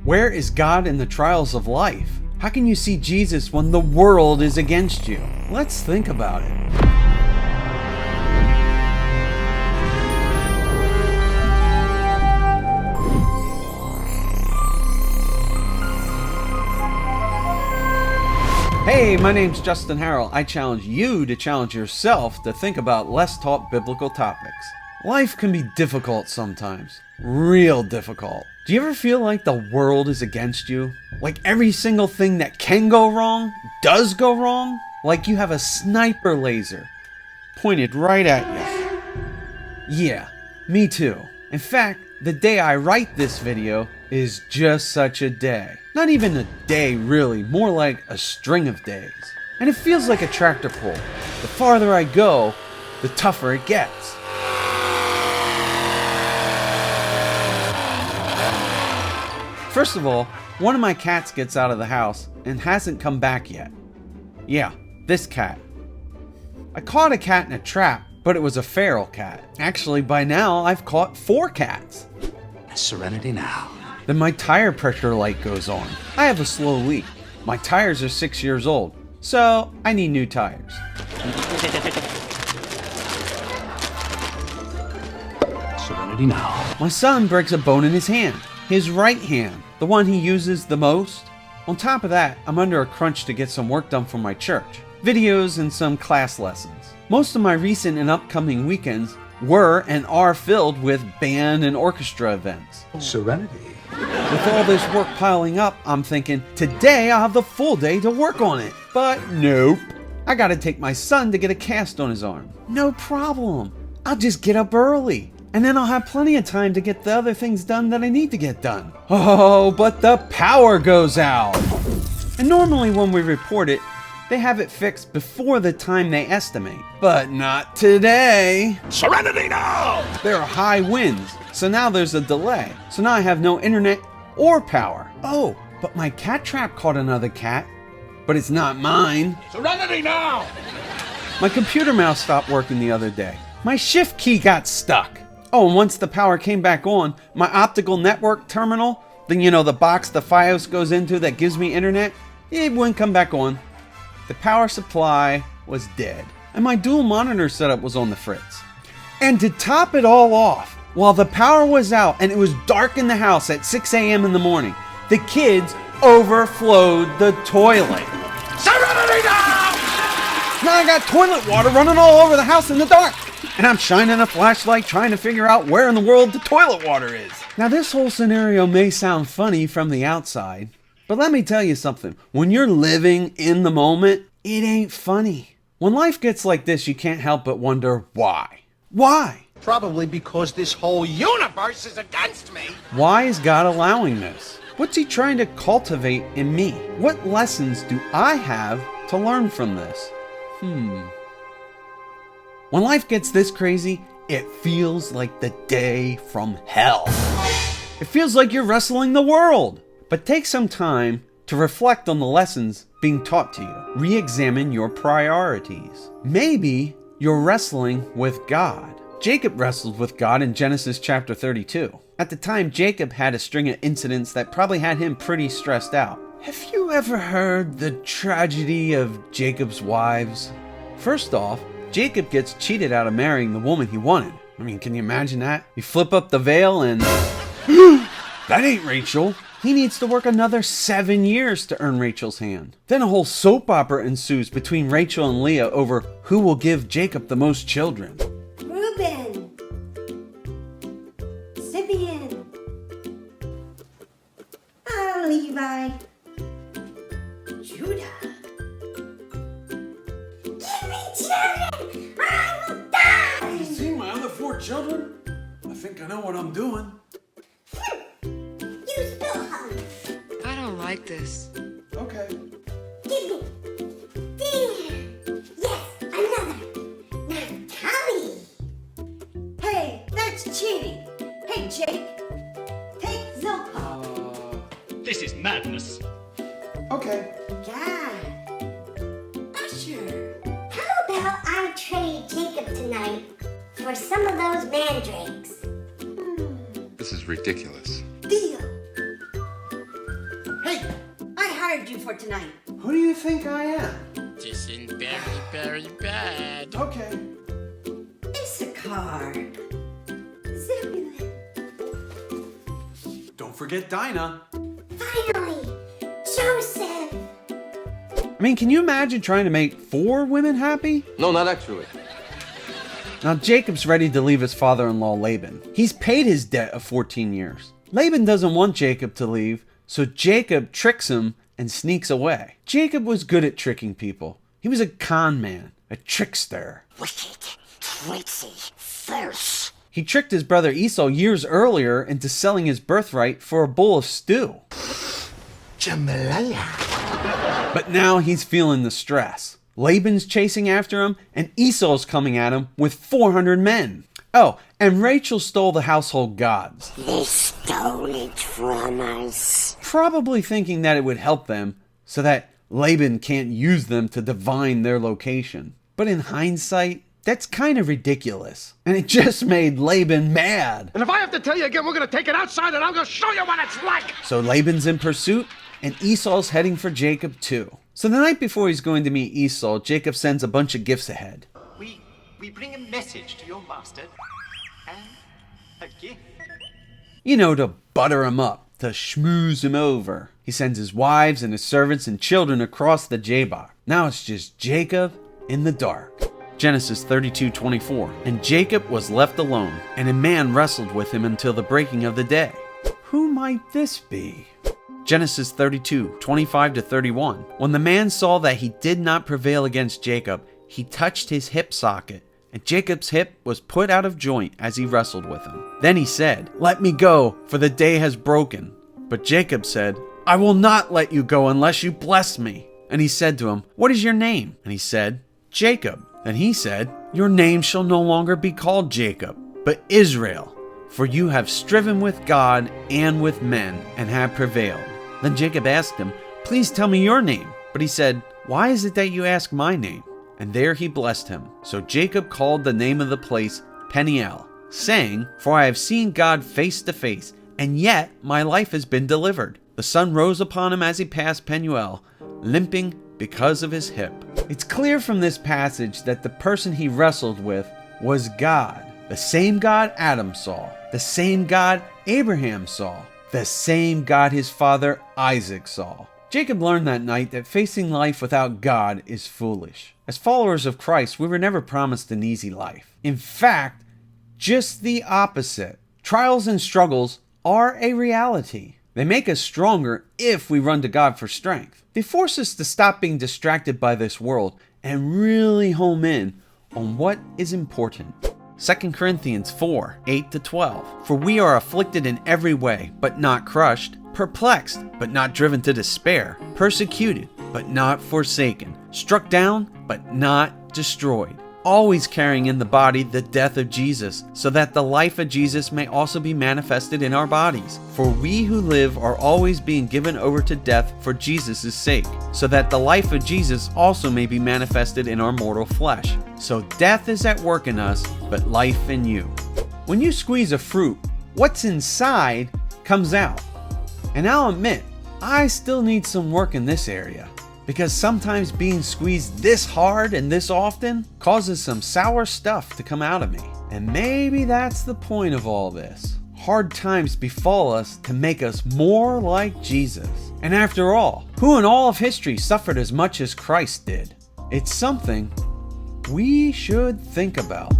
Where is God in the trials of life? How can you see Jesus when the world is against you? Let's think about it. Hey, my name's Justin Harrell. I challenge you to challenge yourself to think about less taught biblical topics. Life can be difficult sometimes. Real difficult. Do you ever feel like the world is against you? Like every single thing that can go wrong does go wrong? Like you have a sniper laser pointed right at you. Yeah, me too. In fact, the day I write this video is just such a day. Not even a day really, more like a string of days. And it feels like a tractor pull. The farther I go, the tougher it gets. First of all, one of my cats gets out of the house and hasn't come back yet. Yeah, this cat. I caught a cat in a trap, but it was a feral cat. Actually, by now, I've caught 4 cats. Serenity Now. Then my tire pressure light goes on. I have a slow leak. My tires are 6 years old, so I need new tires. Serenity Now. My son breaks a bone in his hand. His right hand, the one he uses the most. On top of that, I'm under a crunch to get some work done for my church. Videos and some class lessons. Most of my recent and upcoming weekends were and are filled with band and orchestra events. Serenity. With all this work piling up, I'm thinking, today I'll have the full day to work on it. But nope. I gotta take my son to get a cast on his arm. No problem. I'll just get up early. And then I'll have plenty of time to get the other things done that I need to get done. Oh, but the power goes out. And normally when we report it, they have it fixed before the time they estimate. But not today. Serenity Now! There are high winds, so now there's a delay. So now I have no internet or power. Oh, but my cat trap caught another cat. But it's not mine. Serenity Now! My computer mouse stopped working the other day. My shift key got stuck. Oh, and once the power came back on, my optical network terminal, then you know the box the Fios goes into that gives me internet, it wouldn't come back on. The power supply was dead, and my dual monitor setup was on the fritz. And to top it all off, while the power was out and it was dark in the house at 6 a.m. in the morning, the kids overflowed the toilet. Serenity Now! Now I got toilet water running all over the house in the dark. And I'm shining a flashlight trying to figure out where in the world the toilet water is. Now this whole scenario may sound funny from the outside, but let me tell you something. When you're living in the moment, it ain't funny. When life gets like this, you can't help but wonder why. Why? Probably because this whole universe is against me. Why is God allowing this? What's he trying to cultivate in me? What lessons do I have to learn from this? When life gets this crazy, it feels like the day from hell. It feels like you're wrestling the world. But take some time to reflect on the lessons being taught to you. Re-examine your priorities. Maybe you're wrestling with God. Jacob wrestled with God in Genesis chapter 32. At the time, Jacob had a string of incidents that probably had him pretty stressed out. Have you ever heard the tragedy of Jacob's wives? First off, Jacob gets cheated out of marrying the woman he wanted. I mean, can you imagine that? You flip up the veil and that ain't Rachel. He needs to work another 7 years to earn Rachel's hand. Then a whole soap opera ensues between Rachel and Leah over who will give Jacob the most children. Reuben, Simeon, Levi, Judah. Give me children, or I will die! You see my other 4 children? I think I know what I'm doing. You still hungry? I don't like this. Okay. Give me. There. Yes, another. Now, Tommy. Hey, that's cheating. Hey, Jake. Take Zilpah. This is madness. Okay. God. Usher. How about I trade Jacob tonight for some of those mandrakes? This is ridiculous. Deal. hired you for tonight. Who do you think I am? This is very, very bad. Okay. Issachar. Zebulun. Don't forget Dinah. Finally, Joseph. I mean, can you imagine trying to make 4 women happy? No, not actually. Now Jacob's ready to leave his father-in-law Laban. He's paid his debt of 14 years. Laban doesn't want Jacob to leave, so Jacob tricks him and sneaks away. Jacob was good at tricking people. He was a con man, a trickster. Wicked, tricksy, false. He tricked his brother Esau years earlier into selling his birthright for a bowl of stew. Jambalaya. But now he's feeling the stress. Laban's chasing after him, and Esau's coming at him with 400 men. Oh, and Rachel stole the household gods. They stole it from us. Probably thinking that it would help them, so that Laban can't use them to divine their location. But in hindsight, that's kind of ridiculous. And it just made Laban mad. And if I have to tell you again, we're gonna take it outside and I'm gonna show you what it's like! So Laban's in pursuit, and Esau's heading for Jacob too. So the night before he's going to meet Esau, Jacob sends a bunch of gifts ahead. We bring a message to your master and a gift. You know, to butter him up, to schmooze him over. He sends his wives and his servants and children across the Jabbok. Now it's just Jacob in the dark. Genesis 32:24. And Jacob was left alone, and a man wrestled with him until the breaking of the day. Who might this be? Genesis 32:25-31. When the man saw that he did not prevail against Jacob, he touched his hip socket, and Jacob's hip was put out of joint as he wrestled with him. Then he said, "Let me go, for the day has broken." But Jacob said, "I will not let you go unless you bless me." And he said to him, "What is your name?" And he said, "Jacob." And he said, "Your name shall no longer be called Jacob, but Israel, for you have striven with God and with men, and have prevailed." Then Jacob asked him, "Please tell me your name." But he said, "Why is it that you ask my name?" And there he blessed him. So Jacob called the name of the place Peniel, saying, "For I have seen God face to face, and yet my life has been delivered." The sun rose upon him as he passed Penuel, limping because of his hip. It's clear from this passage that the person he wrestled with was God. The same God Adam saw, the same God Abraham saw, the same God his father Isaac saw. Jacob learned that night that facing life without God is foolish. As followers of Christ, we were never promised an easy life. In fact, just the opposite. Trials and struggles are a reality. They make us stronger if we run to God for strength. They force us to stop being distracted by this world and really home in on what is important. 2 Corinthians 4:8-12. For we are afflicted in every way, but not crushed, perplexed, but not driven to despair, persecuted, but not forsaken, struck down, but not destroyed. Always carrying in the body the death of Jesus, so that the life of Jesus may also be manifested in our bodies. For we who live are always being given over to death for Jesus' sake, so that the life of Jesus also may be manifested in our mortal flesh. So death is at work in us, but life in you. When you squeeze a fruit, what's inside comes out. And I'll admit, I still need some work in this area. Because sometimes being squeezed this hard and this often causes some sour stuff to come out of me. And maybe that's the point of all this. Hard times befall us to make us more like Jesus. And after all, who in all of history suffered as much as Christ did? It's something we should think about.